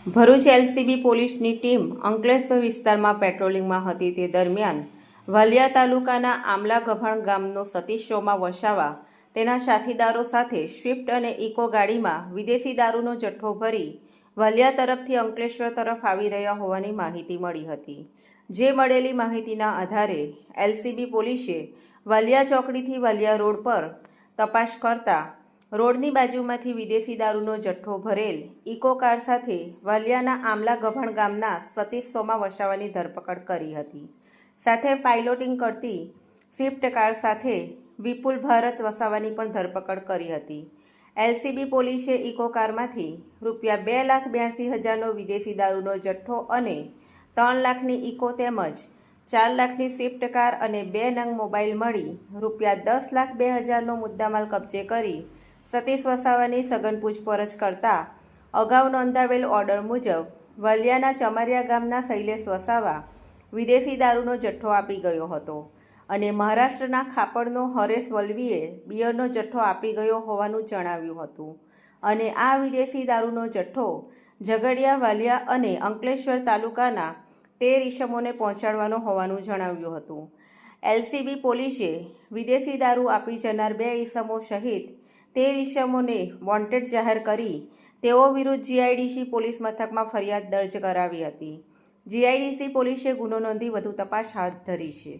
Bharuch LCB પોલીસની team Ankleshwar વિસ્તારમાં પેટ્રોલિંગમાં હતી તે દરમિયાન વાલિયા તાલુકાના આમલા ગભાણ ગામનો સતીશ શોમાં વસાવા તેના સાથીદારો સાથે સ્વિફ્ટ અને ઇકો ગાડીમાં વિદેશી દારૂનો જથ્થો ભરી વાલિયા તરફથી અંકલેશ્વર તરફ આવી રહ્યા હોવાની માહિતી મળી હતી। જે મળેલી માહિતીના આધારે એલસીબી પોલીસે વાલિયા ચોકડીથી વાલિયા રોડ પર તપાસ કરતા રોડની બાજુમાંથી વિદેશી દારૂનો જથ્થો ભરેલ ઇકો કાર સાથે વાલિયાના આમલા ગભાણ ગામના સતીશ સોમા વસાવાની ધરપકડ કરી હતી। સાથે પાઇલોટિંગ કરતી સ્વિફ્ટ કાર સાથે વિપુલ ભારત વસાવાની પણ ધરપકડ કરી હતી। એલસીબી પોલીસે ઇકો કારમાંથી રૂપિયા 2,82,000નો વિદેશી દારૂનો જથ્થો અને 3 લાખની ઇકો તેમજ 4 લાખની સ્વિફ્ટ કાર અને 2 નંગ મોબાઈલ મળી રૂપિયા 10,02,000નો મુદ્દામાલ કબજે કરી સતીશ વસાવાની સઘન પૂછપરછ કરતા અગાઉ નોંધાવેલ ઓર્ડર મુજબ વાલિયાના ચમારિયા ગામના શૈલેષ વસાવા વિદેશી દારૂનો જથ્થો આપી ગયો હતો અને મહારાષ્ટ્રના ખાપડનો હરેશ વલવીએ બિયરનો જથ્થો આપી ગયો હોવાનું જણાવ્યું હતું અને આ વિદેશી દારૂનો જથ્થો ઝઘડિયા, વાલિયા અને અંકલેશ્વર તાલુકાના 13 ઈસમોને પહોંચાડવાનો હોવાનું જણાવ્યું હતું। એલસીબી પોલીસે વિદેશી દારૂ આપી જનાર 2 ઈસમો સહિત 13 ઈસમોને વોન્ટેડ જાહેર કરી તેઓ વિરુદ્ધ જીઆઈડીસી પોલીસ મથકમાં ફરિયાદ દર્જ કરાવી હતી। જીઆઈડીસી પોલીસે ગુનો નોંધી વધુ તપાસ હાથ ધરી છે।